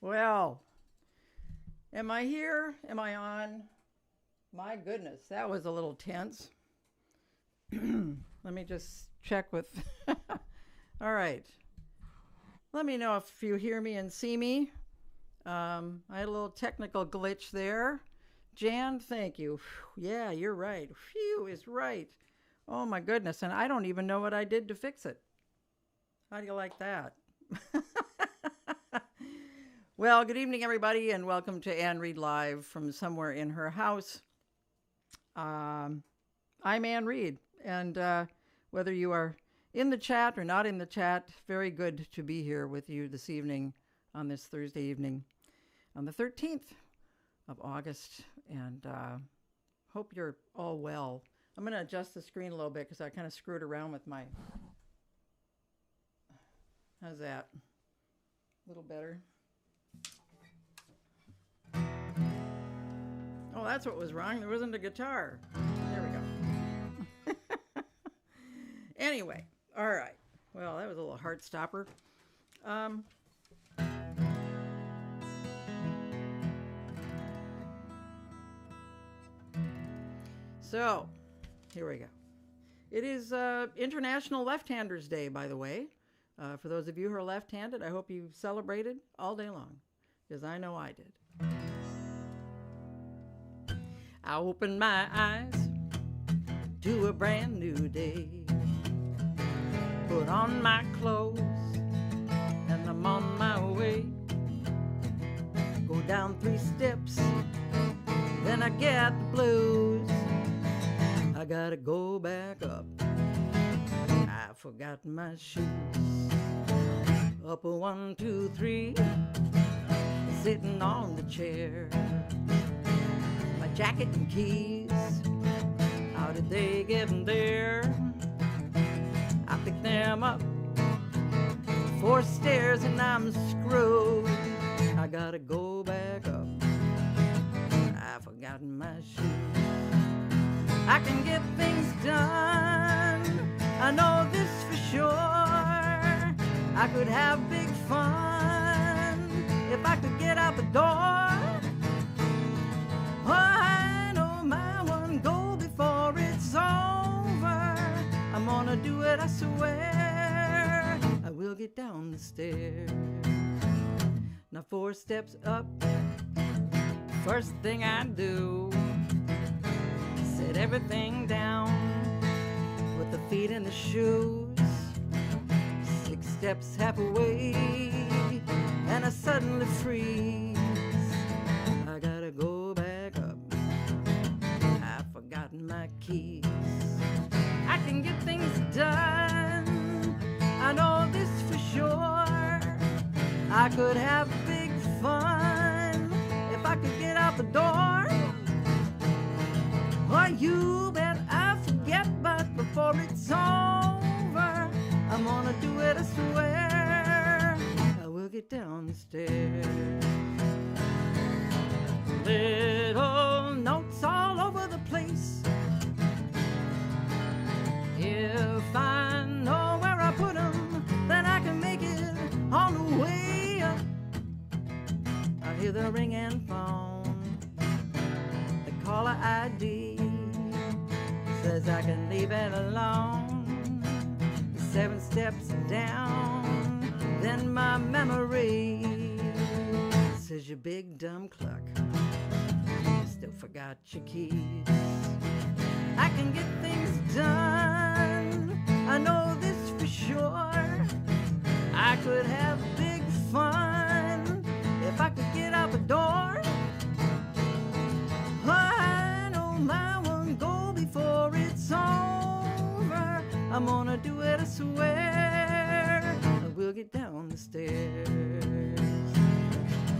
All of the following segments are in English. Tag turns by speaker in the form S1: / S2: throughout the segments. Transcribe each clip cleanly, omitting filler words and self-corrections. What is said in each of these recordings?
S1: Well, am I here? Am I on? My goodness, that was a little tense. Let me just check with. All right. Let me know if you hear me and see me. I had a little technical glitch there. Jan, thank you. Yeah, you're right. Phew is right. Oh my goodness, and I don't even know what I did to fix it. How do you like that? Well, good evening, everybody, and welcome to Ann Reed Live from somewhere in her house. I'm Ann Reed, and whether you are in the chat or not in the chat, very good to be here with you this evening on this Thursday evening on the 13th of August, and hope you're all well. I'm going to adjust the screen a little bit because I kind of screwed around with my... How's that? A little better. Oh, that's what was wrong. There wasn't a guitar. There we go. Anyway, all right. Well, that was a little heart stopper. So, here we go. It is International Left-Handers Day, by the way. For those of you who are left-handed, I hope you celebrated all day long, because I know I did. I opened my eyes to a brand new day. Put on my clothes and I'm on my way. Go down 3 steps, then I get the blues. I gotta go back up. I forgot my shoes. Up a 1, 2, 3, sitting on the chair. My jacket and keys, how did they get in there? I picked them up 4 stairs and I'm screwed. I gotta go back up. I've forgotten my shoes. I can get things done, I know this for sure. I could have big fun if I could get out the door. Oh, I know my one goal before it's over. I'm gonna do it, I swear. I will get down the stairs. Now 4 steps up, first thing I do, set everything down, put the feet in the shoes. 6 steps halfway, and I suddenly freeze. I gotta go back up. I've forgotten my keys. I can get things done, I know this for sure. I could have big fun if I could get out the door. Oh, you bet I forget, but before it's over, I'm gonna do it, I swear. I will get down the stairs. Little notes all over the place. If I know where I put them, then I can make it on the way up. I hear the ringing phone, the caller ID says I can leave it alone. 7 steps down, then my memory says you big dumb cluck, you still forgot your keys. I can get things done, I know this for sure. I could have big fun if I could get out the door. I know my one goal before it's over. I'm gonna do it, I swear. I will get down the stairs.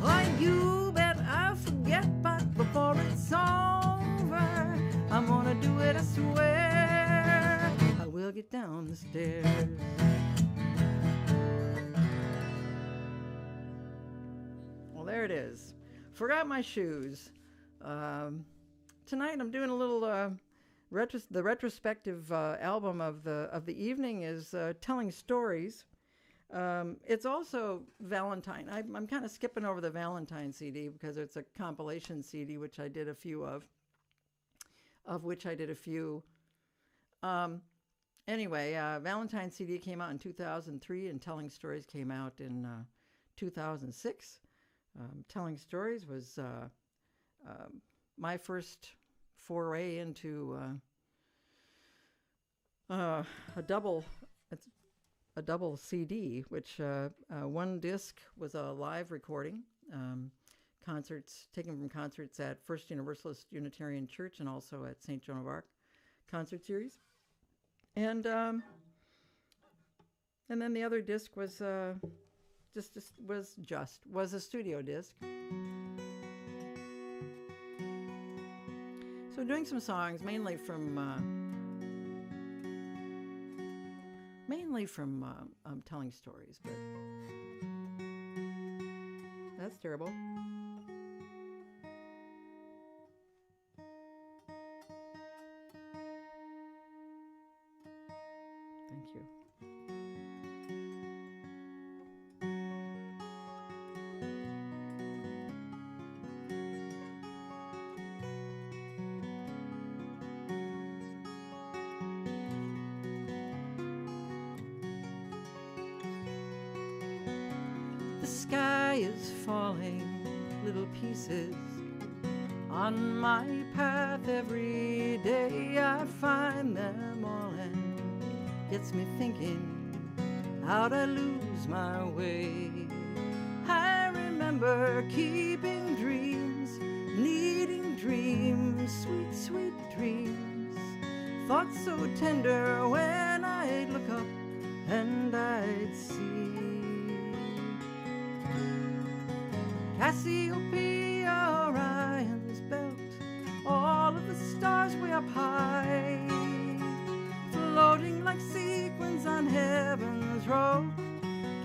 S1: Oh, you bet I forget, but before it's over, I'm gonna do it, I swear. I will get down the stairs. Well, there it is. Forgot my shoes. Tonight I'm doing a little the retrospective album of the evening is telling stories. It's also Valentine. I'm kind of skipping over the Valentine CD because it's a compilation CD, which I did a few of which I did a few. Anyway, Valentine CD came out in 2003, and Telling Stories came out in 2006. Telling Stories was my first foray into a double CD, which one disc was a live recording, concerts taken from concerts at First Universalist Unitarian Church and also at St. Joan of Arc concert series, and then the other disc was was a studio disc. So doing some songs mainly from Telling Stories, but that's terrible. Thank you. The sky is falling, little pieces on my path. Every day I find them all, and gets me thinking how'd I lose my way. I remember keeping dreams, needing dreams, sweet, sweet dreams. Thoughts so tender when I'd look up and I'd see Cassiopeia, Orion's belt, all of the stars way up high, floating like sequins on heaven's road.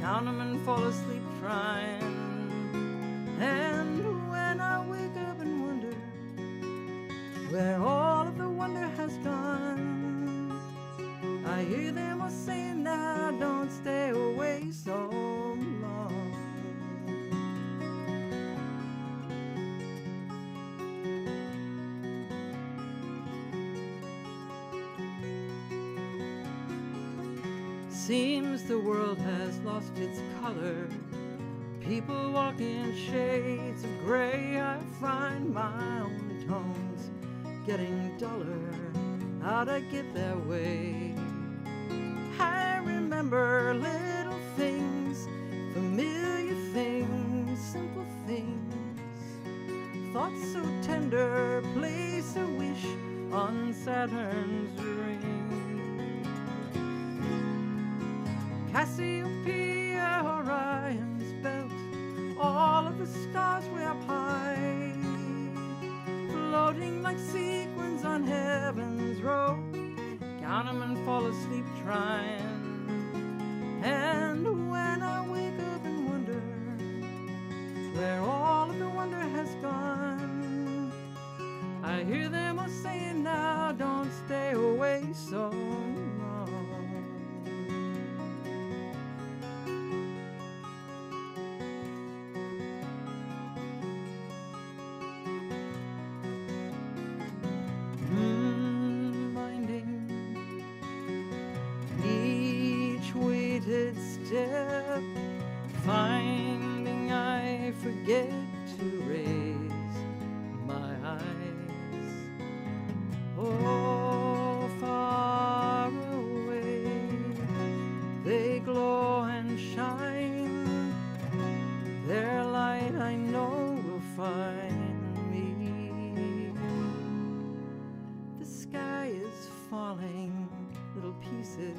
S1: Count 'em and fall asleep trying. And when I wake up and wonder where all of the wonder has gone, I hear them all saying, now don't stay away so long. Seems the world has lost its color. People walk in shades of gray. I find my own tones getting duller. How'd I get that way? I remember little things, familiar things, simple things. Thoughts so tender, place a wish on Saturn's ring. Cassiopeia, Orion's belt, all of the stars way up high, floating like sequins on heaven's road. Count 'em and fall asleep trying. And when I wake up and wonder where all of the wonder has gone, I hear them all saying, now don't stay away so long. Step, finding I forget to raise my eyes. Oh, far away they glow and shine. Their light I know will find me. The sky is falling, little pieces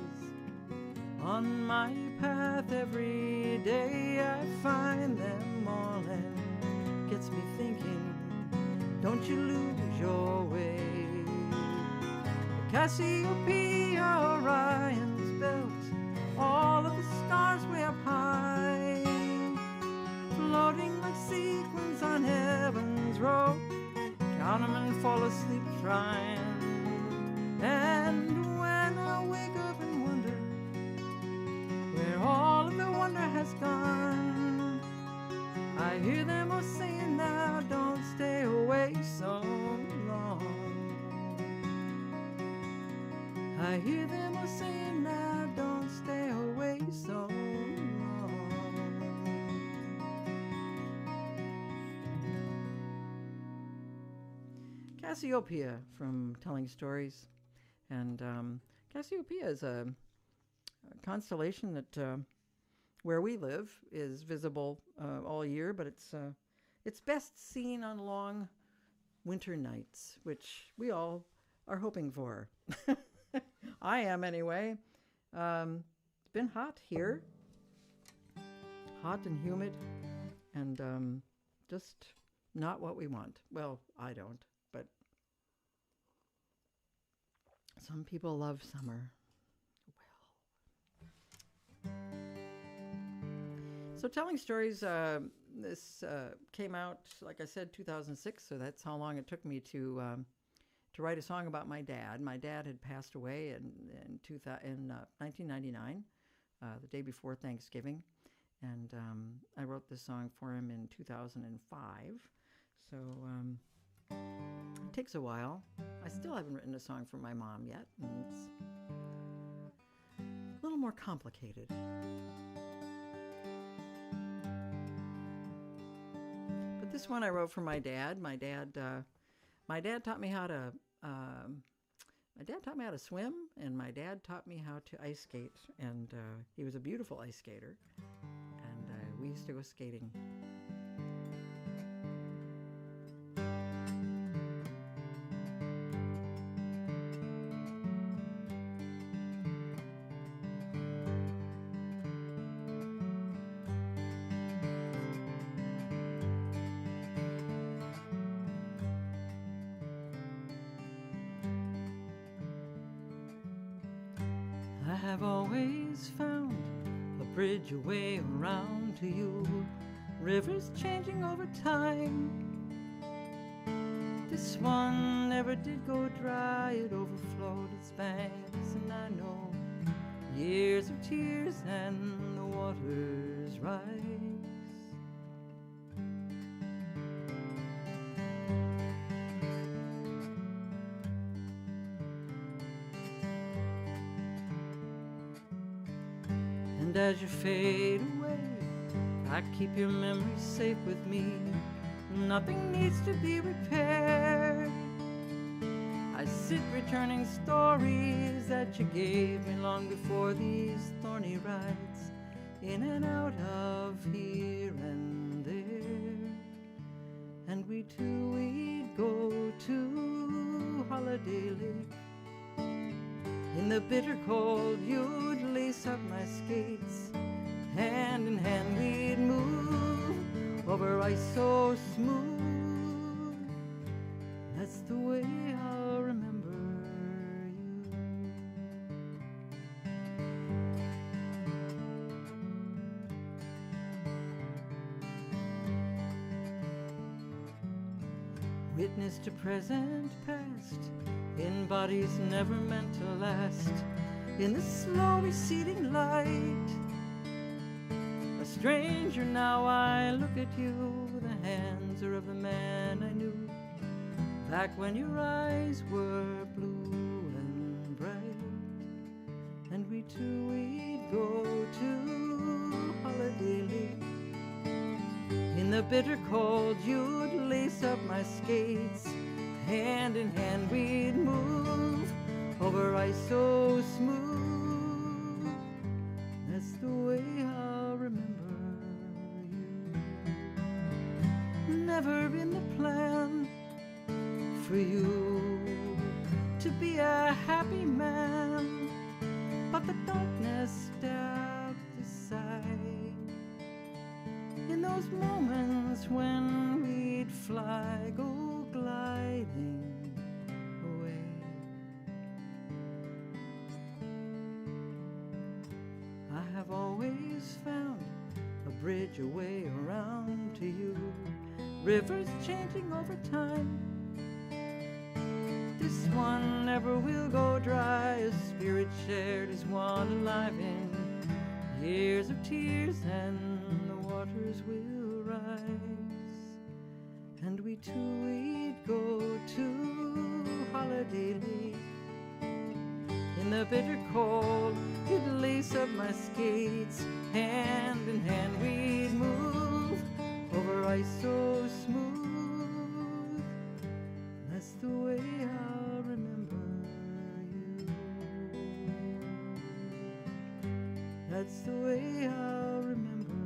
S1: on my path. Every day I find them all, and gets me thinking, don't you lose your way. Cassiopeia, Orion's belt, all of the stars way up high, floating like sequins on heaven's road. Count 'em and fall asleep trying. And when I wake up and wonder where all of the I hear them all saying, now don't stay away so long. Cassiopeia from Telling Stories. And Cassiopeia is a constellation that where we live is visible all year, but it's best seen on long winter nights, which we all are hoping for. I am anyway. It's been hot here, hot and humid, and just not what we want. Well, I don't, but some people love summer. So Telling Stories, this came out, like I said, 2006, so that's how long it took me to write a song about my dad. My dad had passed away in 1999, the day before Thanksgiving, and I wrote this song for him in 2005, so it takes a while. I still haven't written a song for my mom yet, and it's a little more complicated. This one I wrote for my dad. My dad taught me how to swim, and my dad taught me how to ice skate. And he was a beautiful ice skater, and we used to go skating. I have always found a bridge, a way around to you. Rivers changing over time. This one never did go dry. It overflowed its banks, and I know years of tears and the waters rise. And as you fade away, I keep your memories safe with me. Nothing needs to be repaired. I sit returning stories that you gave me long before these thorny rides, in and out of here and there. And we two, we'd go to Holiday Lake. In the bitter cold, you'd lace up my skates. Hand in hand, we'd move over ice so smooth. That's the way I'll remember you. Witness to present past, in bodies never meant to last, in the slow receding light. A stranger now I look at you, the hands are of the man I knew, back when your eyes were blue and bright. And we two, we'd go to Holiday Lake. In the bitter cold, you'd lace up my skates. Hand in hand, we'd move over ice so smooth. That's the way I'll remember you. Never in the plan for you to be a happy man, but the darkness stabbed aside. In those moments when we'd fly, go gliding away, I have always found a bridge, a way around to you. Rivers changing over time. This one never will go dry. A spirit shared is one alive in years of tears, and the waters will rise. And we two, we'd go to Holiday Lake. In In the bitter cold, you'd lace up my skates. Hand in hand we'd move over ice so smooth. That's the way I'll remember you. That's the way I'll remember you.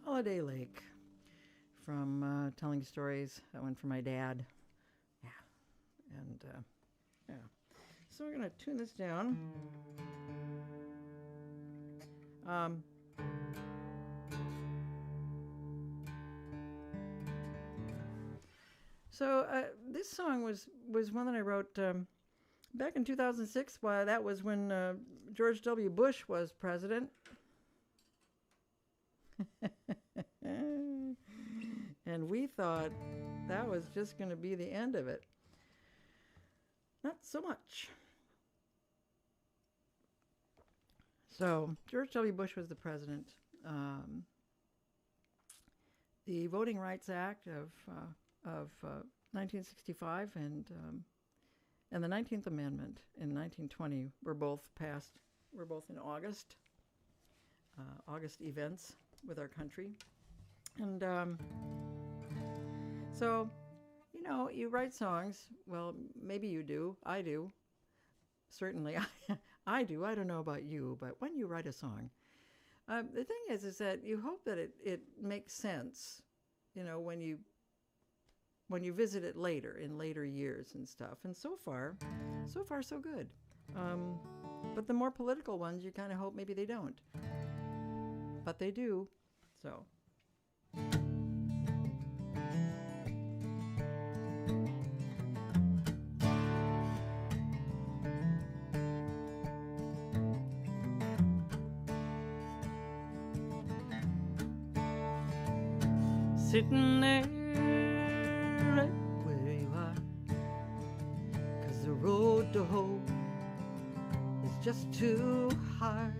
S1: Holiday Lake from Telling Stories. That one for my dad. Yeah. And, yeah. So we're going to tune this down. This song was one that I wrote back in 2006. Well, that was when George W. Bush was president. And we thought that was just going to be the end of it. Not so much. So George W. Bush was the president. The Voting Rights Act of 1965 and the 19th Amendment in 1920 were both passed. Were both in August. August events with our country. And so, you know, you write songs. Well, maybe you do. I do. Certainly, I do. I don't know about you, but when you write a song, the thing is that you hope that it makes sense, you know, when you visit it later, in later years and stuff. And so far, so good. But the more political ones, you kind of hope maybe they don't. But they do, so. Sitting there right where you are, 'cause the road to hope is just too hard.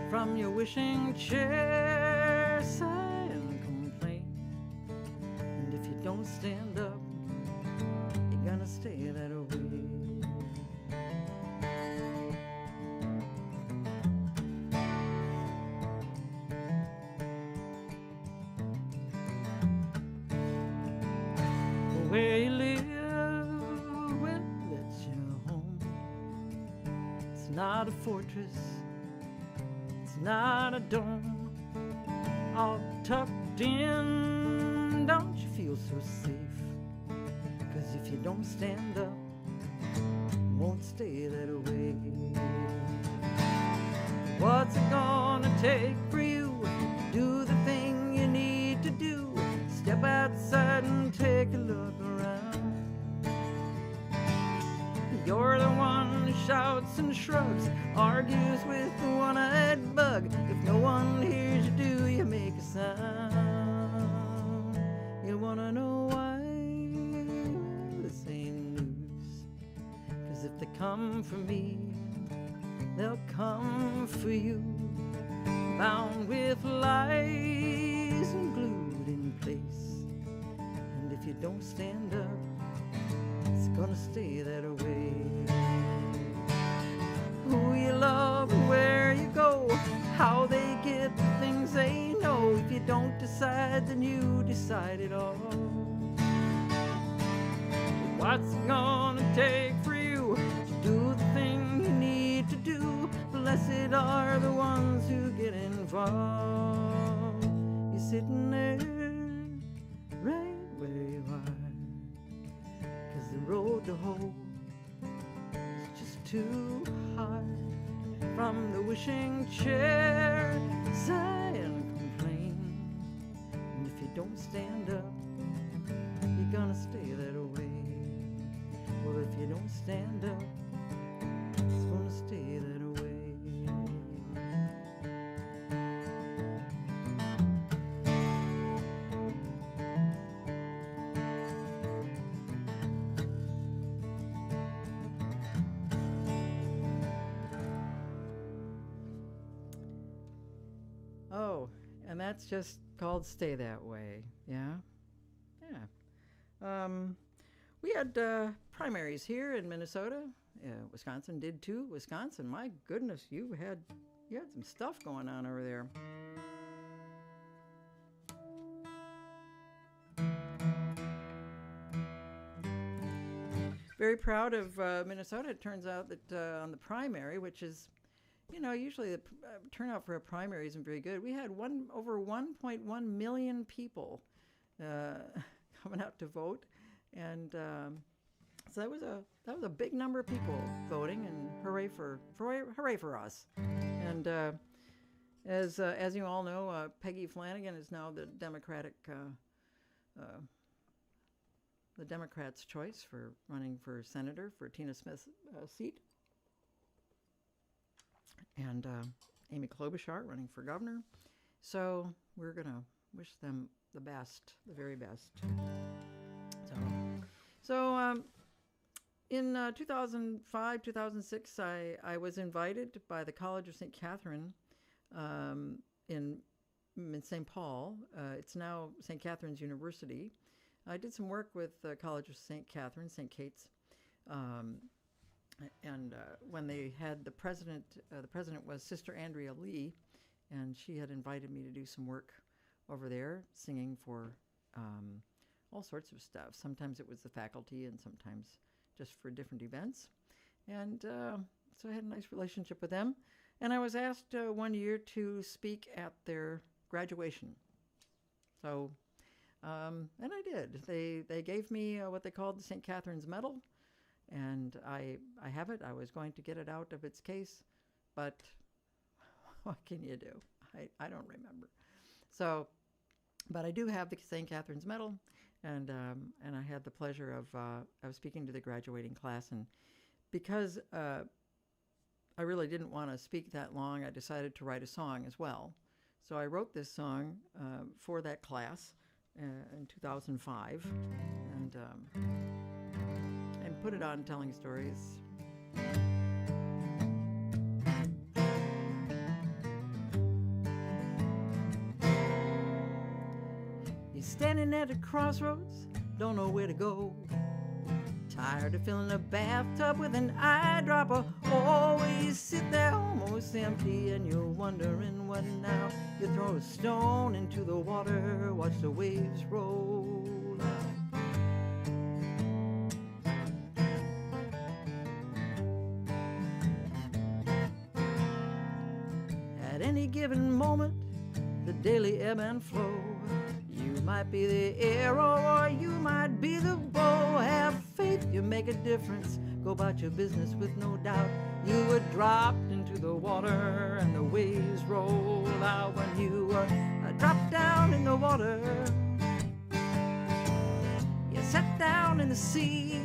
S1: From your wishing chair, sigh and complain. And if you don't stand up, you're gonna stay that way. Where you live, well, that's your home. It's not a fortress, it's not a dome, all tucked in. Don't you feel so safe? 'Cause if you don't stand up, you won't stay that way. What's it gonna take for you to do the thing you need to do? Step outside and take a look around. You're the one who shouts and shrugs, argues with the one-eyed bug. If no one hears you, do you make a sound? You wanna know why? Well, this ain't news. 'Cause if they come for me, they'll come for you. Bound with lies and glued in place. And if you don't stand up, it's gonna stay that way. Who you love, where you go, how they get the things they know. If you don't decide, then you decide it all. What's it gonna take for you to do the thing you need to do? Blessed are the ones who get involved. You're sitting there right where you are, 'cause the road to hope is just too hard. From the wishing chair, sigh and complain. And if you don't stand up, you're gonna stay that way. Well, if you don't stand up, it's gonna stay that way. Oh, and that's just called Stay That Way. Yeah? Yeah. We had primaries here in Minnesota. Wisconsin did too. Wisconsin, my goodness, you had some stuff going on over there. Very proud of Minnesota. It turns out that on the primary, which is, usually the turnout for a primary isn't very good. We had over 1.1 million people coming out to vote, and so that was a big number of people voting, and hooray for us. And as you all know, Peggy Flanagan is now the Democrats' choice for running for senator for Tina Smith's seat, and Amy Klobuchar running for governor. So we're gonna wish them the best, the very best. So in 2005, 2006, I was invited by the College of St. Catherine in St. Paul. It's now St. Catherine's University. I did some work with the College of St. Catherine, St. Kate's, and when they had the president was Sister Andrea Lee, and she had invited me to do some work over there, singing for all sorts of stuff. Sometimes it was the faculty, and sometimes just for different events. And so I had a nice relationship with them. And I was asked one year to speak at their graduation. So, and I did. They gave me what they called the St. Catherine's Medal, and I have it. I was going to get it out of its case, but what can you do? I don't remember. So, but I do have the St. Catherine's Medal, and I had the pleasure of speaking to the graduating class. And because I really didn't want to speak that long, I decided to write a song as well. So I wrote this song for that class in 2005, and put it on Telling Stories. You're standing at a crossroads, don't know where to go. Tired of filling a bathtub with an eyedropper. Always sit there almost empty, and you're wondering what now. You throw a stone into the water, watch the waves roll out. At any given moment, the daily ebb and flow. You might be the arrow or you might be the bow. Have faith, you make a difference. Go about your business with no doubt. You were dropped into the water and the waves roll out. When you were dropped down in the water, you sat down in the sea.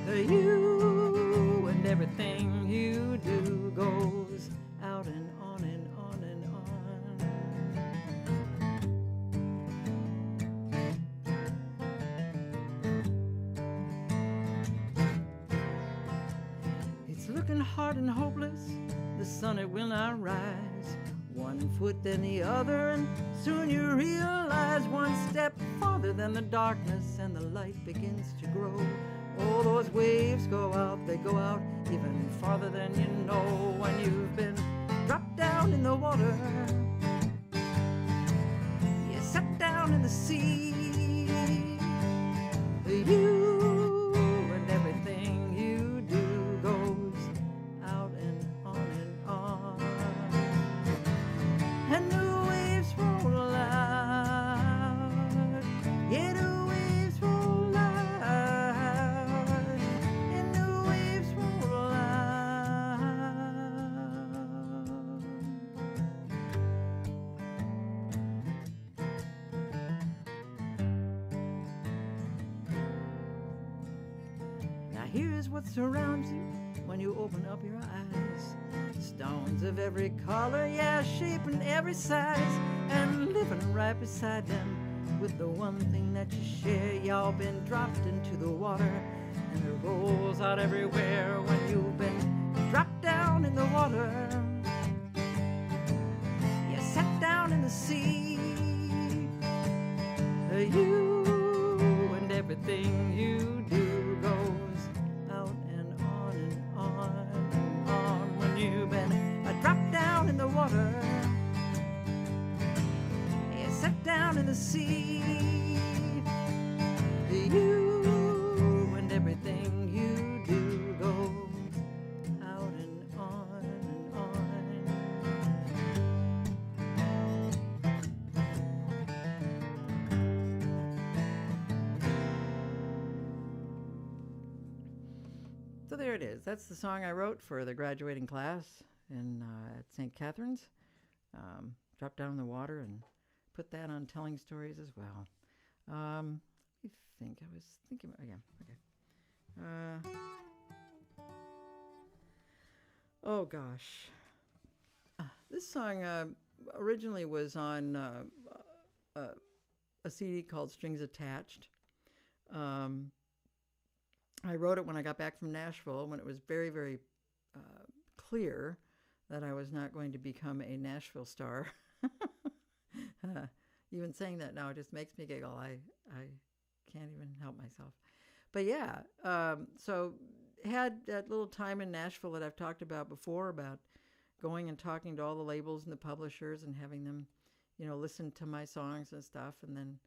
S1: You and everything you do goes out and on and on and on. It's looking hard and hopeless, the sun it will not rise. One foot then the other, and soon you realize one step farther than the darkness, and the light begins to grow. Oh, those waves go out, they go out even farther than you know. When you've been dropped down in the water, you sat down in the sea. You and everything you do goes out and on and on. And the waves roll out, yeah, the waves roll out, and the waves roll out. Now here's what surrounds you when you open up your eyes. Stones of every color, yeah, shape and every size, and living right beside them with the one thing that you share. Y'all been dropped into the water, and it rolls out everywhere. When you've been dropped down in the water, So there it is. That's the song I wrote for the graduating class at St. Catherine's. Dropped down in the water and put that on Telling Stories as well. Let me think. I was thinking. Okay. Oh gosh. This song originally was on a CD called Strings Attached. I wrote it when I got back from Nashville, when it was very, very clear that I was not going to become a Nashville star. Even saying that now, it just makes me giggle. I can't even help myself. But yeah, so had that little time in Nashville that I've talked about before, about going and talking to all the labels and the publishers and having them, listen to my songs and stuff, and then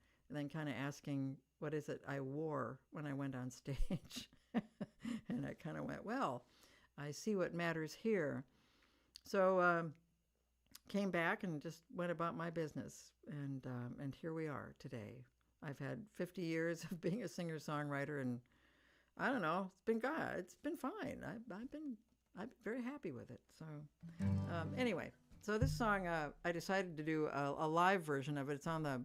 S1: kind of asking, what is it I wore when I went on stage? And I kind of went, well, I see what matters here. So came back and just went about my business, and here we are today. I've had 50 years of being a singer-songwriter, and I don't know, it's been fine. I've been very happy with it. So anyway, so this song I decided to do a live version of it. It's on the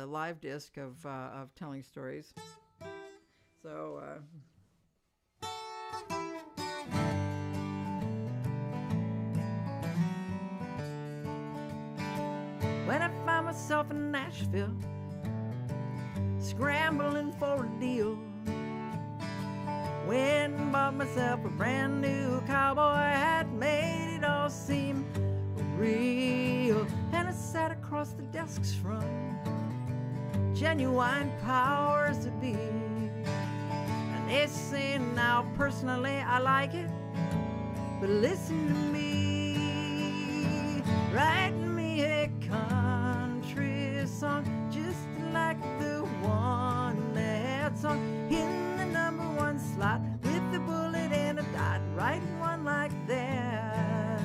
S1: live disc of Telling Stories. So when I found myself in Nashville, scrambling for a deal, went and bought myself a brand new cowboy hat, made it all seem real. And I sat across the desks from genuine powers to be, and they say, now personally I like it, but listen to me, write me a country song just like the one that song in the #1 slot with the bullet and a dot, write one like that.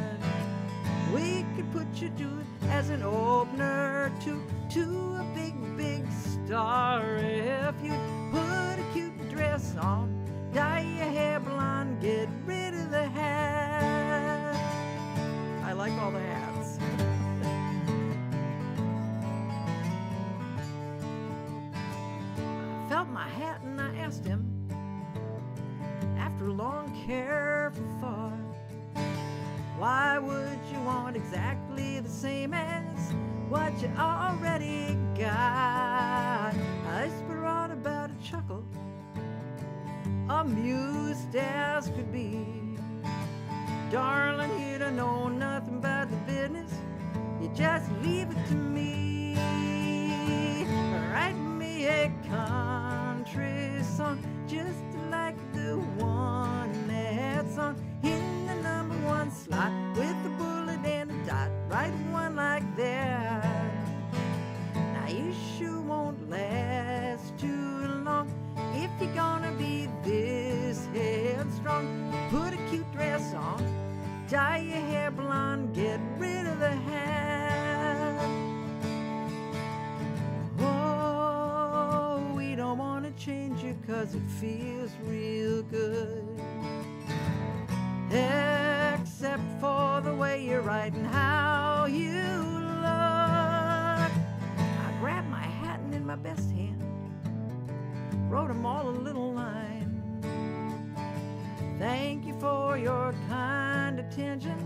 S1: We could put you to it as an opener to a big star if you put a cute dress on, dye your hair blonde, get rid of the hat. I like all the hats. I felt my hat and I asked him, after long careful thought, why would you want exactly the same as what you already got? I brought about a chuckle, amused as could be. Darling, you don't know nothing about the business, you just leave it to me. Write me a country song just like the one that's song in the #1 slot with the bullet and a dot, write one like that. Now you sure won't last too long if you're gonna be this headstrong. Put a cute dress on, dye your hair blonde, get rid of the hat. Oh, we don't want to change you 'cause it feels real good, except for the way you write and how you look. I grabbed my hat and in my best hand wrote 'em all a little line. Thank you for your kind attention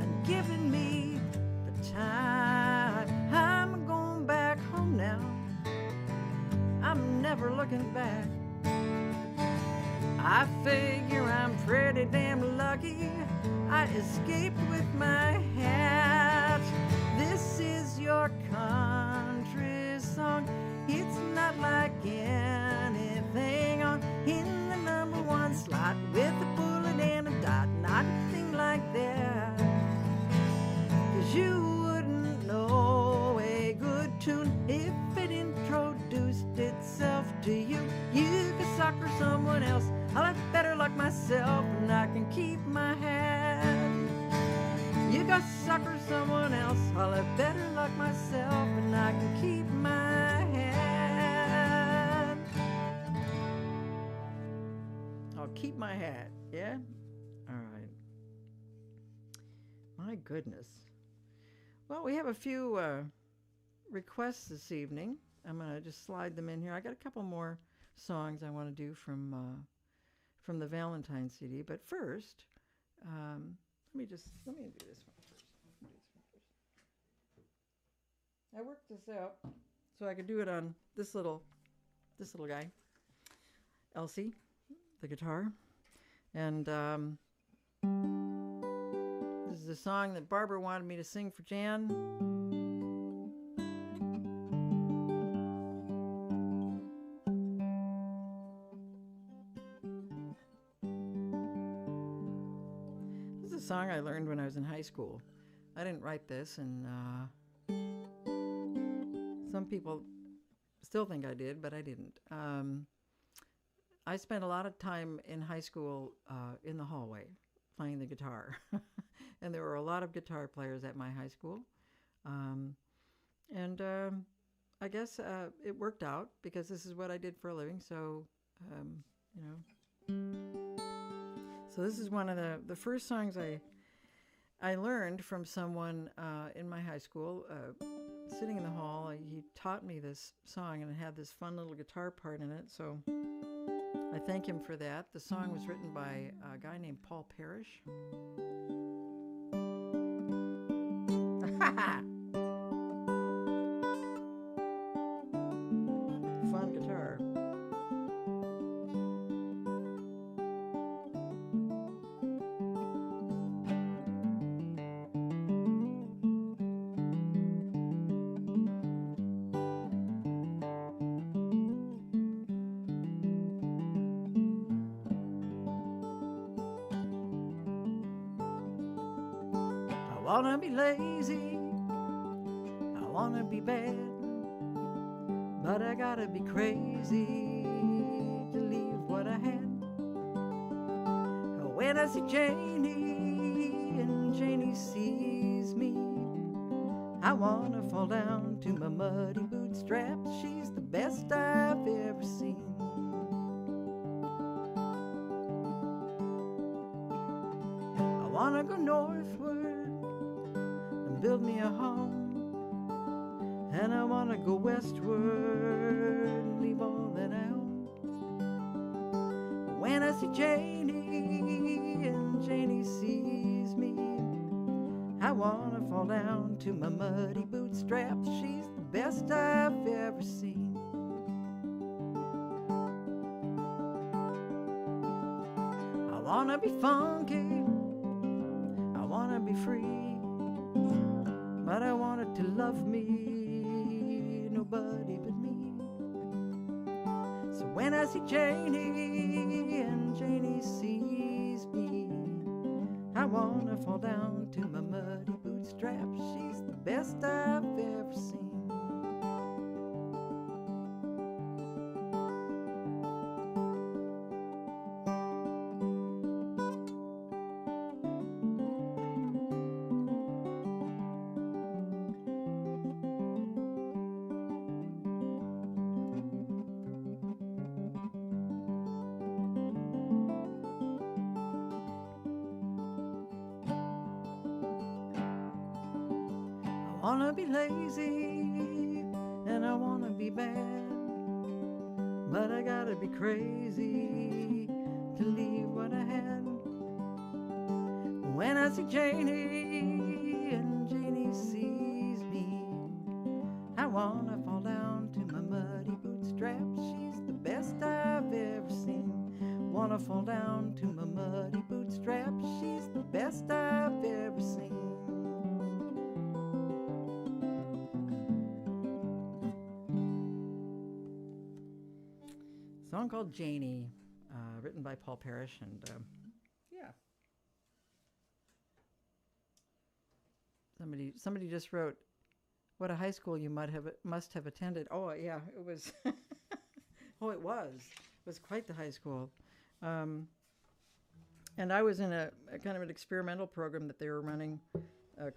S1: and giving me the time. I'm going back home now, I'm never looking back. I figure I'm pretty damn lucky I escaped with my hat. This is your country song, it's not like anything on in the #1 slot with a bullet and a dot, not a thing like that. 'Cause you wouldn't know a good tune if it introduced itself to you. You could sucker someone else, I'll have better luck myself, and I can keep my hat. You go sucker someone else, I'll have better luck myself, and I can keep my hat. keep my hat. Yeah? All right. My goodness. Well, we have a few requests this evening. I'm going to just slide them in here. I got a couple more songs I want to do from the Valentine CD. But first, let me do this one first. I worked this out so I could do it on this little guy, Elsie, the guitar. And this is a song that Barbara wanted me to sing for Jan. This is a song I learned when I was in high school. I didn't write this, and some people still think I did, but I didn't. I spent a lot of time in high school in the hallway playing the guitar. And there were a lot of guitar players at my high school. And I guess it worked out because this is what I did for a living. So, you know. So this is one of the first songs I learned from someone in my high school. Sitting in the hall, he taught me this song, and it had this fun little guitar part in it. So I thank him for that. The song was written by a guy named Paul Parrish. Fun guitar. I wanna be lazy, I wanna be bad, but I gotta be crazy to leave what I had. When I see Janie and Janie sees me, I wanna fall down to my muddy bootstraps. She's the best I've ever seen. I wanna go northward, build me a home, and I want to go westward and leave all that I own. When I see Janie and Janie sees me, I want to fall down to my muddy bootstraps. She's the best I've ever seen. I want to be funky, I want to be free, but I want her to love me, nobody but me. So when I see Janie and Janie sees me, I want to fall down to my muddy bootstraps. She's the best I've ever seen. I wanna be lazy and I wanna be bad, but I gotta be crazy to leave what I had. When I see Janie and Janie sees me, I wanna fall down to my muddy bootstraps. She's the best I've ever seen. Wanna fall down to my muddy bootstraps. She's the best I've ever seen. Song called Janie, written by Paul Parrish, and yeah. Somebody just wrote, "What a high school you must have attended." Oh yeah, it was. Oh, it was quite the high school, and I was in a kind of an experimental program that they were running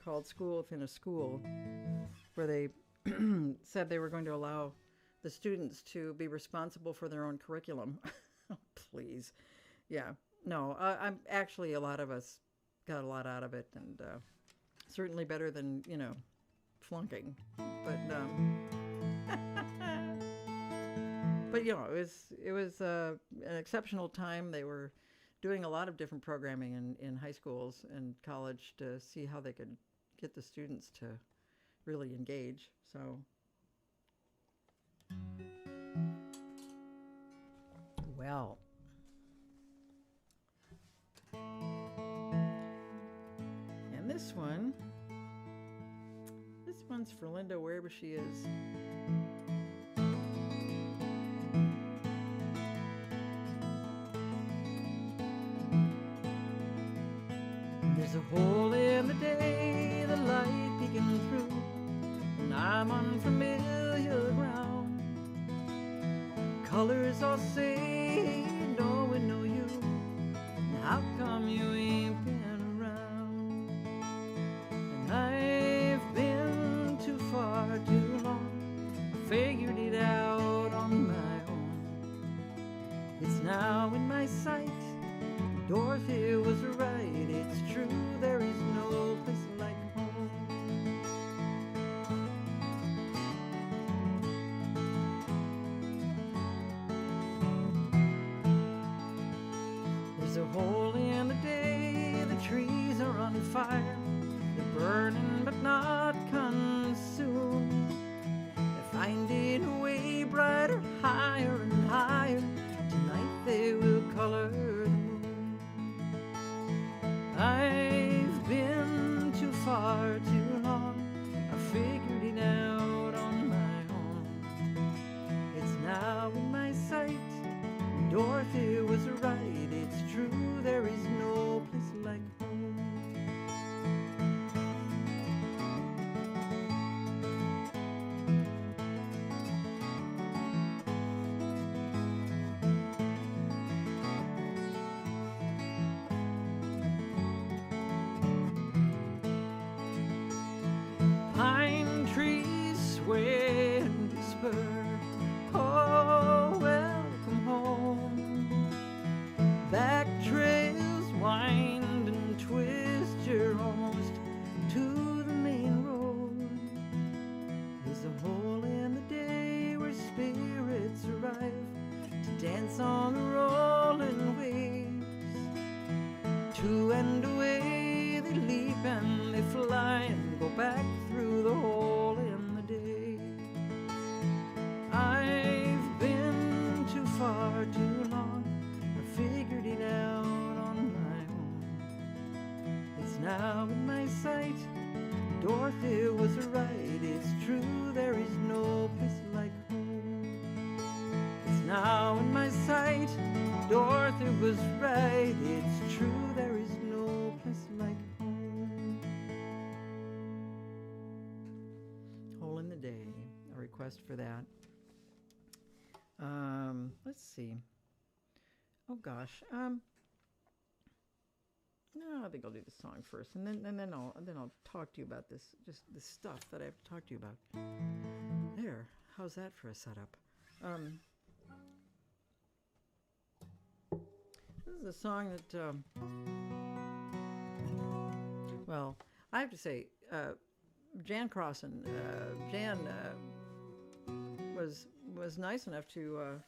S1: called School Within a School, where they said they were going to allow the students to be responsible for their own curriculum. Oh, please. Yeah. No, I'm actually, a lot of us got a lot out of it, and certainly better than, flunking. But but it was an exceptional time. They were doing a lot of different programming in high schools and college to see how they could get the students to really engage. So, well, and this one's for Linda wherever she is. There's a hole in the day, the light peeking through, and I'm on familiar ground. Colors all say, no one know you, and how come you ain't been around? And I've been too far too long, I figured it out on my own. It's now in my sight, Dorothy was right, it's true, there is no place like home. There's a hole in the day, the trees are on fire, they're burning but not consumed. They're finding a way brighter, higher and higher, tonight they will color the moon. I've been too far too long, I figured it out on my own. It's now in my sight, Dorothy was right, it's true, there is no place like home. Pine trees sway and whisper, oh, welcome home. Back trails wind and twist, you're almost to the main road. There's a hole in the day where spirits arrive to dance on the rolling waves. To and away they leap and they fly and go back through the hole in the day. I've been too far too long, I figured it out on my own. It's now in my sight, Dorothy was right, it's true, there is no place like home. It's now in my sight, Dorothy was right, it's true, there is no place like home. Hole in the day, a request for that. Let's see. Oh gosh. No, I think I'll do the song first, and then I'll talk to you about this stuff that I have to talk to you about. There. How's that for a setup? This is a song that, well, I have to say, Jan Crossan, Jan was nice enough to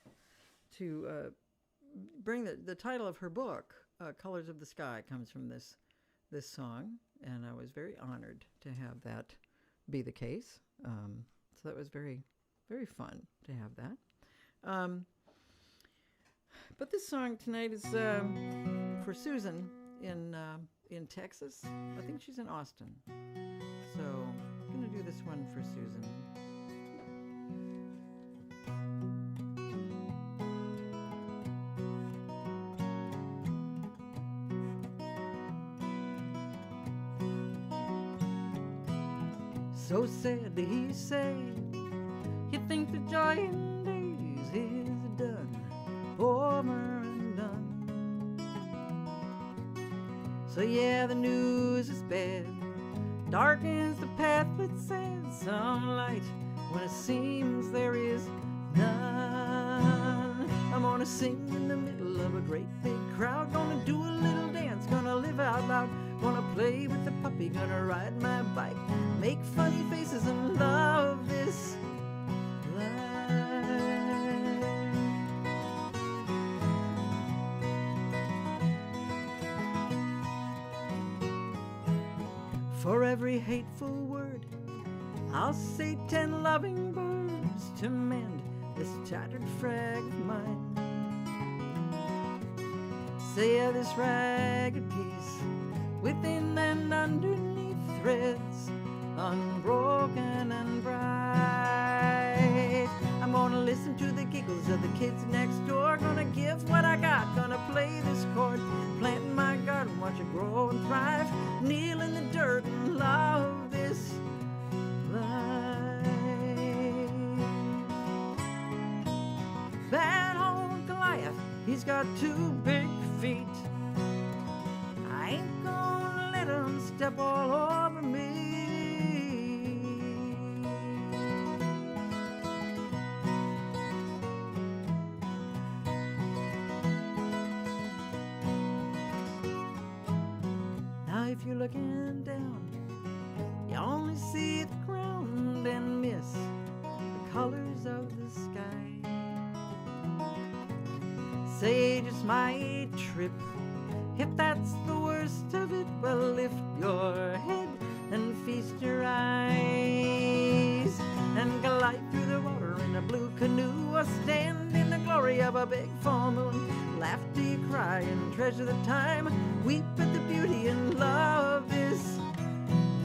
S1: bring the title of her book, Colors of the Sky, comes from this song, and I was very honored to have that be the case. So that was very, very fun to have that. But this song tonight is for Susan in Texas. I think she's in Austin. So I'm going to do this one for Susan. So sad to hear you say you think the joy in days is done, over and done. So yeah, the news is bad, darkens the path that says some light when it seems there is none. I'm gonna sing in the middle of a great big crowd. Gonna do a little dance, gonna live out loud. Gonna play with the puppy, gonna ride my bike. Make funny faces and love this life. For every hateful word, I'll say 10 loving words to mend this tattered frag of mine. Say of this ragged piece, within and underneath threads, unbroken and bright. I'm gonna listen to the giggles of the kids next door. Gonna give what I got, gonna play this chord. Plant in my garden, watch it grow and thrive. Kneel in the dirt and love this life. That old Goliath, he's got 2 big feet. I ain't gonna let him step all over me. Now if you're looking down, you only see the ground and miss the colors of the sky. Say just my trip, if that's the worst of it, well, lift your head and feast your eyes and glide through the water in a blue canoe, or stand in the glory of a big full moon. Laugh till you cry and treasure the time. Weep at the beauty and love this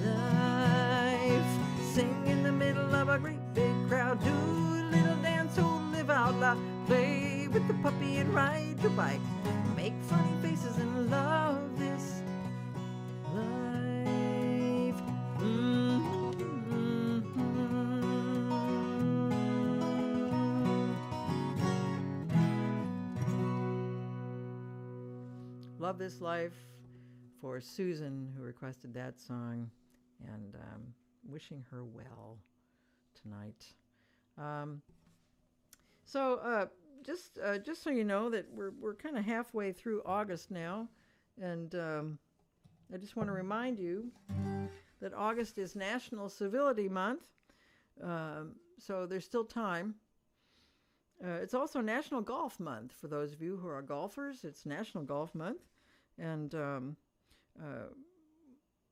S1: life. Sing in the middle of a great big crowd. Do a little dance, oh, live out loud. Play with the puppy and ride your bike. Make funny faces and love this life. Love This Life for Susan, who requested that song, and wishing her well tonight. Just so you know that we're kind of halfway through August now, and I just want to remind you that August is National Civility Month, so there's still time. It's also National Golf Month for those of you who are golfers. It's National Golf Month, and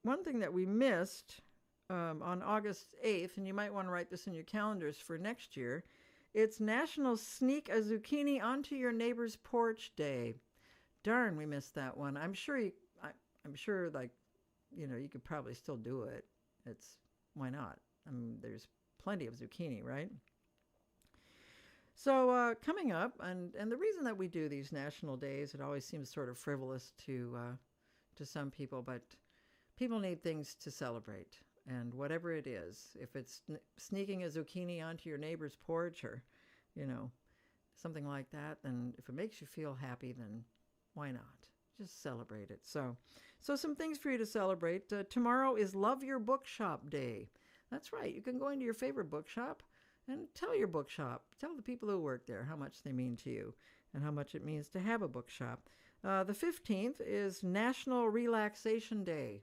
S1: one thing that we missed on August 8th, and you might want to write this in your calendars for next year, it's National Sneak a Zucchini Onto Your Neighbor's Porch Day. Darn, we missed that one. I'm sure you could probably still do it. Why not? I mean, there's plenty of zucchini, right? So coming up, and the reason that we do these national days, it always seems sort of frivolous to some people, but people need things to celebrate. And whatever it is, if it's sneaking a zucchini onto your neighbor's porch or, something like that, then if it makes you feel happy, then why not? Just celebrate it. So some things for you to celebrate. Tomorrow is Love Your Bookshop Day. That's right. You can go into your favorite bookshop and tell your bookshop, tell the people who work there how much they mean to you and how much it means to have a bookshop. The 15th is National Relaxation Day.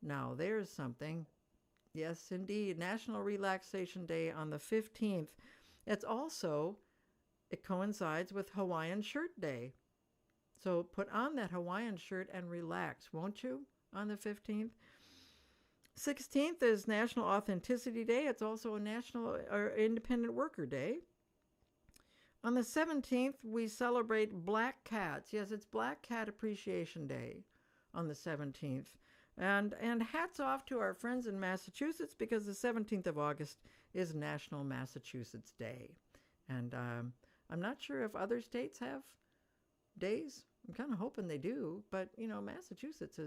S1: Now, there's something. Yes, indeed. National Relaxation Day on the 15th. It coincides with Hawaiian Shirt Day. So put on that Hawaiian shirt and relax, won't you, on the 15th? 16th is National Authenticity Day. It's also a National Independent Worker Day. On the 17th, we celebrate Black Cats. Yes, it's Black Cat Appreciation Day on the 17th. And hats off to our friends in Massachusetts, because the 17th of August is National Massachusetts Day. And I'm not sure if other states have days. I'm kind of hoping they do. But, Massachusetts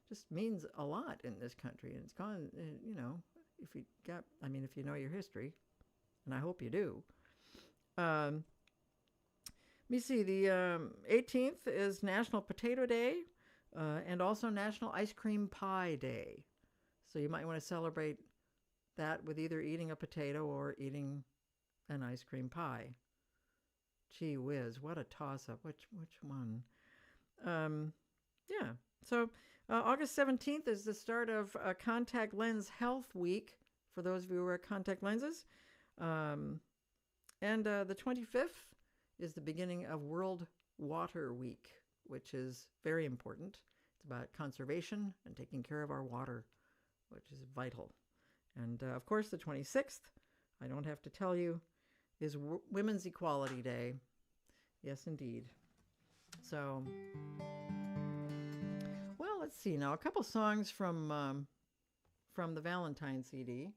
S1: just means a lot in this country. And it's gone, if you know your history, and I hope you do. Let me see, the 18th is National Potato Day. And also National Ice Cream Pie Day. So you might want to celebrate that with either eating a potato or eating an ice cream pie. Gee whiz, what a toss-up. Which one? Yeah. So August 17th is the start of Contact Lens Health Week for those of you who wear contact lenses. And the 25th is the beginning of World Water Week, which is very important. It's about conservation and taking care of our water, which is vital. And of course, the 26th, I don't have to tell you, is Women's Equality Day. Yes, indeed. So, well, let's see now. A couple songs from the Valentine CD.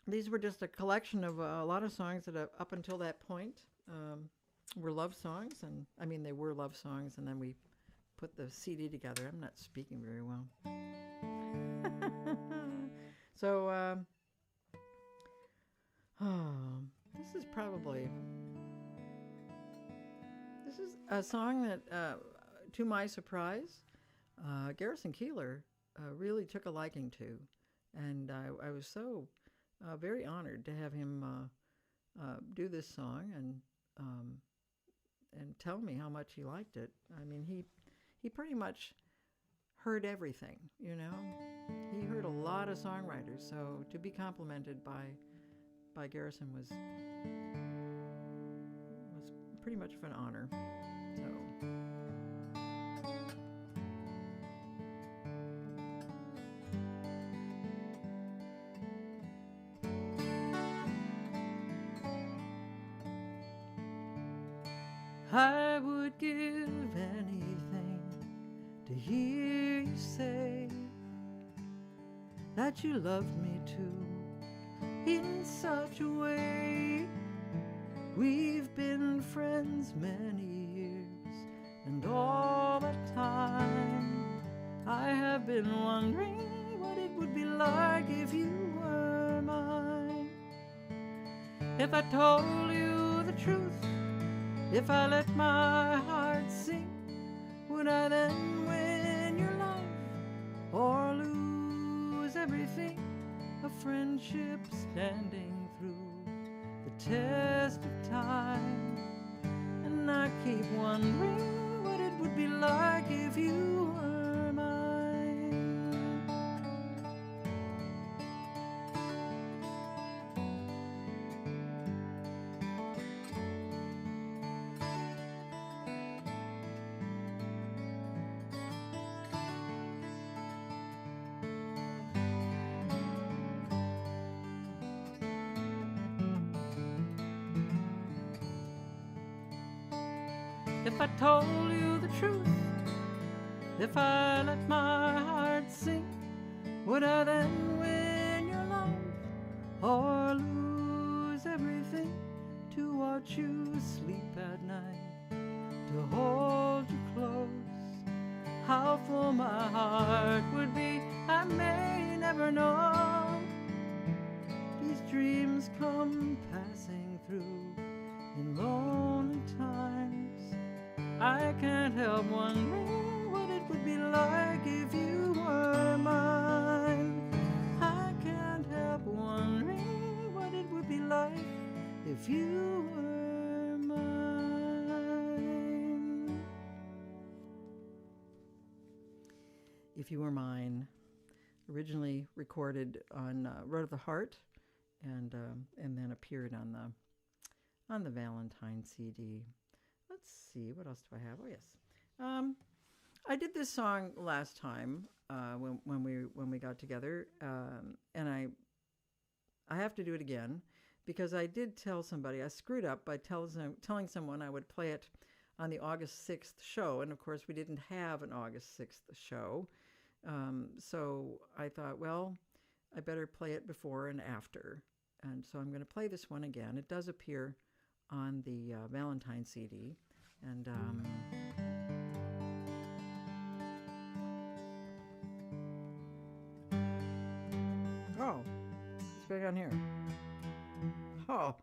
S1: These were just a collection of a lot of songs that up until that point were love songs. And I mean, they were love songs, and then we put the CD together. I'm not speaking very well. So, this is a song that, to my surprise, Garrison Keillor really took a liking to. And I was so very honored to have him do this song and tell me how much he liked it. I mean, he pretty much heard everything, you know. He heard a lot of songwriters, so to be complimented by Garrison was pretty much of an honor. I would give anything to hear you say that you loved me too in such a way. We've been friends many years, and all the time I have been wondering what it would be like if you were mine. If I told you the truth, if I let my heart sing, would I then win your love or lose everything? A friendship standing through the test of time. And I keep wondering what it would be like if you were mine. If I told you the truth, if I let my heart sing, would I then win your love or lose everything? To watch you sleep at night, to hold you close, how full my heart would be, I may never know. These dreams come passing through in lonely times. I can't help wondering what it would be like if you were mine. I can't help wondering what it would be like if you were mine. If You Were Mine, originally recorded on Road of the Heart, and then appeared on the Valentine CD. Let's see, what else do I have? Oh yes, I did this song last time when we got together, and I have to do it again because I did tell somebody I screwed up by telling someone I would play it on the August 6th show, and of course we didn't have an August 6th show, so I thought, well, I better play it before and after, and so I'm going to play this one again. It does appear on the Valentine CD, and oh, it's back on here. Oh.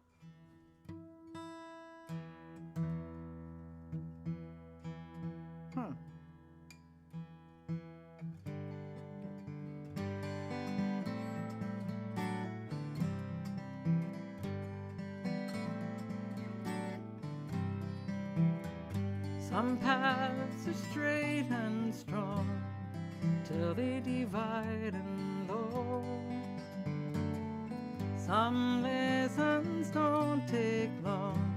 S1: Huh. Some paths are straight and strong till they divide and low. Some lessons don't take long,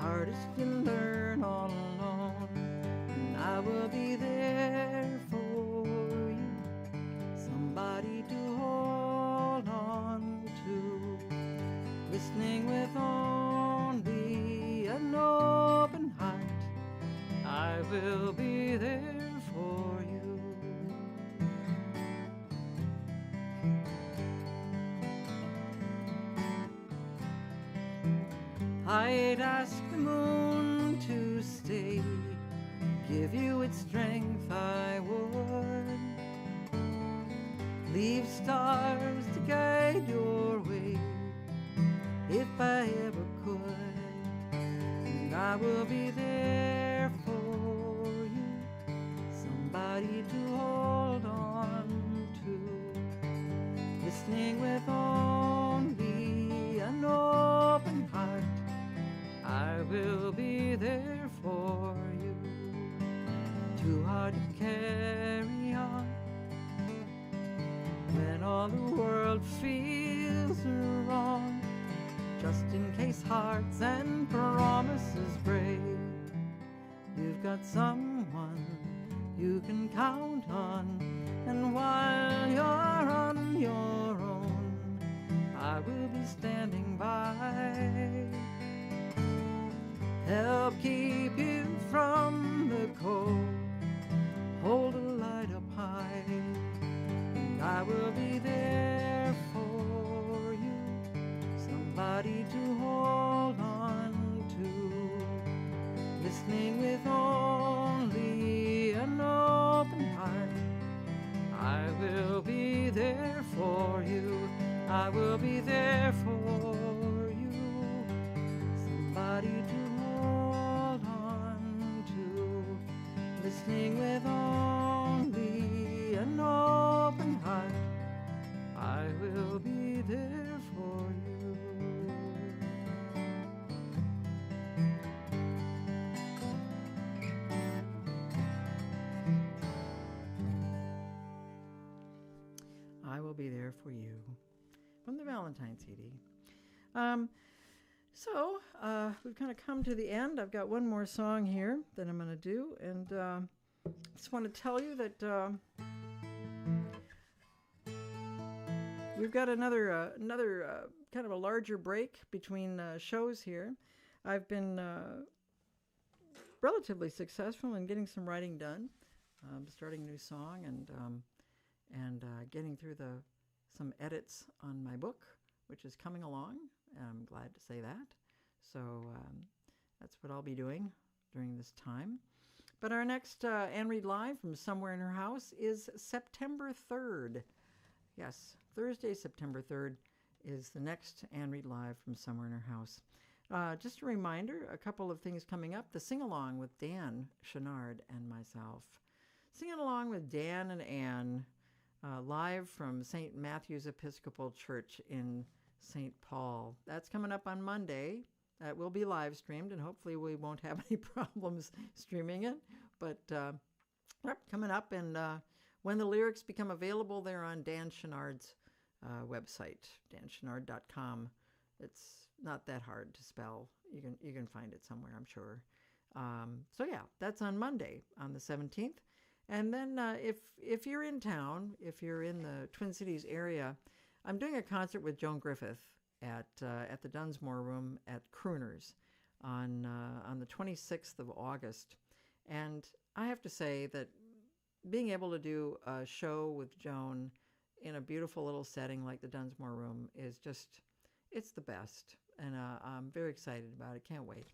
S1: hardest you learn all alone. And I will be there for you, somebody to hold on to, listening with only an open heart. I will be there for you. I'd ask the moon to stay, give you its strength I would, leave stars to guide your way if I ever could. And I will be there for you, somebody to hold on to, listening with only an open heart. I will be there for you. Too hard to carry on when all the world feels wrong, just in case hearts and promises break. You've got someone you can count on, and while you're on your own, I will be standing by. Help keep you from the cold, hold a light up high, and I will be there for you, somebody to hold on to, listening with only an open heart. I will be there for you, I will be there for you, somebody to hold on to, listening with only an open heart. I will be there for you. I will be there for you, from the Valentine CD. So we've kind of come to the end. I've got one more song here that I'm going to do, and just want to tell you that we've got another kind of a larger break between shows here. I've been relatively successful in getting some writing done, starting a new song, and getting through some edits on my book, which is coming along. I'm glad to say that. So that's what I'll be doing during this time. But our next Anne Reid Live from somewhere in her house is September 3rd. Yes, Thursday, September 3rd is the next Anne Reid Live from somewhere in her house. Just a reminder, a couple of things coming up. The sing-along with Dan Chenard and myself. Singing along with Dan and Anne, live from St. Matthew's Episcopal Church in St. Paul. That's coming up on Monday. That will be live streamed, and hopefully we won't have any problems streaming it. But coming up, and when the lyrics become available, they're on Dan Chenard's website, danchenard.com. It's not that hard to spell. You can find it somewhere, I'm sure. So yeah, that's on Monday, on the 17th. And then if you're in town, if you're in the Twin Cities area, I'm doing a concert with Joan Griffith at the Dunsmore Room at Crooners on the 26th of August. And I have to say that being able to do a show with Joan in a beautiful little setting like the Dunsmore Room is just, it's the best. And I'm very excited about it. Can't wait.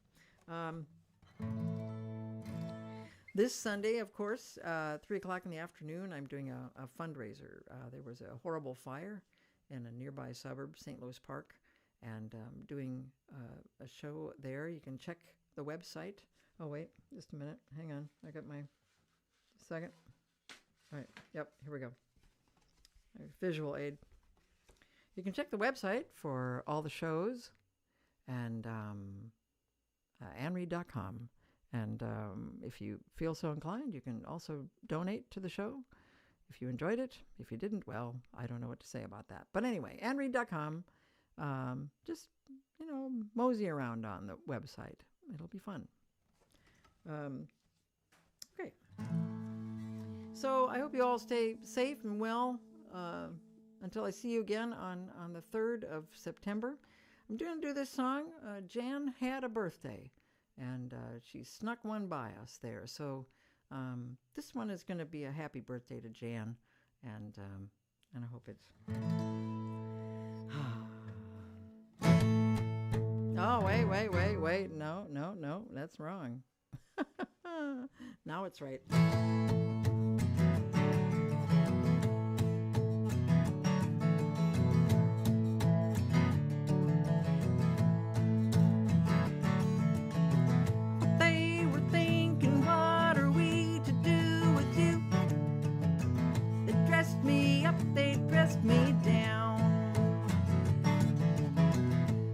S1: This Sunday, of course, 3 o'clock in the afternoon, I'm doing a fundraiser. There was a horrible fire in a nearby suburb, St. Louis Park, and doing a show there. You can check the website. Oh, wait, just a minute. Hang on. I got my second. All right. Yep, here we go. Visual aid. You can check the website for all the shows and AnneReid.com. And if you feel so inclined, you can also donate to the show if you enjoyed it. If you didn't, well, I don't know what to say about that. But anyway, AnnReed.com. Just, mosey around on the website. It'll be fun. Okay. So I hope you all stay safe and well until I see you again on the 3rd of September. I'm going to do this song. Jan had a birthday, and she snuck one by us there. So this one is going to be a happy birthday to Jan, and I hope it's... Oh, wait. No, that's wrong. Now it's right. They were thinking, what are we to do with you? They dressed me up, they dressed me down.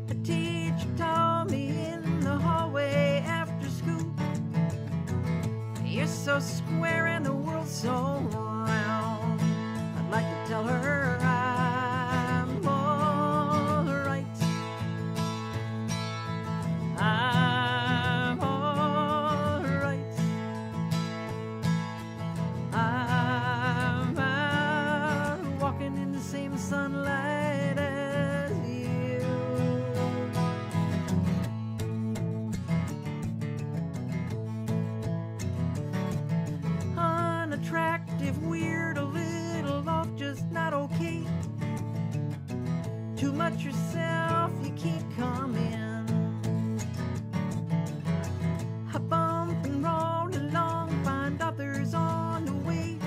S1: A teacher told me in the hallway after school, you're so square and the world's so round. I'd like to tell her I'm all right. I'm all right. I'm out walking in the same sunlight as you. Unattractive, weird, a little off, just not okay. Too much yourself, you can't come in. I bump and roll along, find others on the way.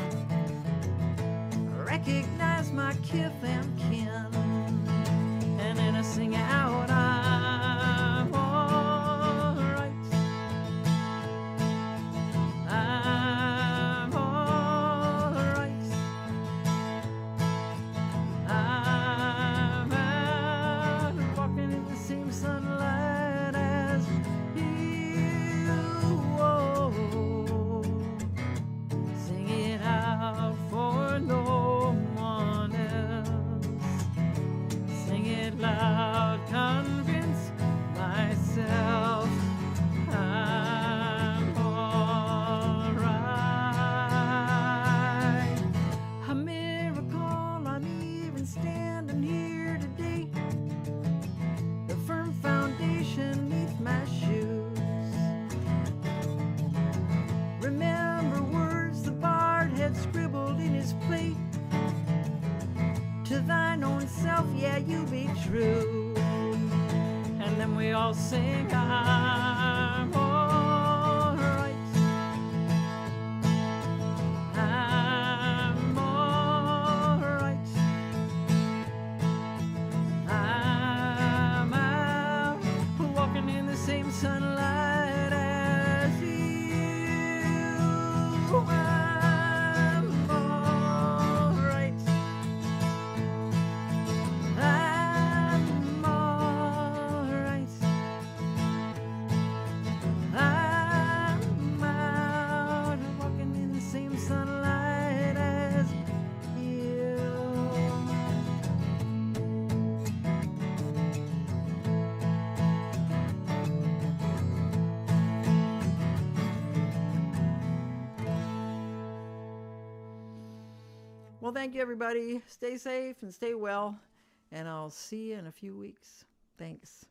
S1: Recognize my kith and kin, and then I sing out, I'm all right. I'm all right. I'm out walking in the same sunlight as you. Whoa. Sing it out for no one else. Sing it loud, convince myself I'm all right. A miracle, I'm even standing here today. The firm foundation neath my shoes. Remember words the bard had scribbled in his plate. To thine own self, yeah, you be true. And then we all sing, I'm all right. I'm all right. I'm out walking in the same sunlight as you. I'm all right. I'm all right. I'm out walking in the same sunlight as you. Well, thank you, everybody. Stay safe and stay well, and I'll see you in a few weeks. Thanks.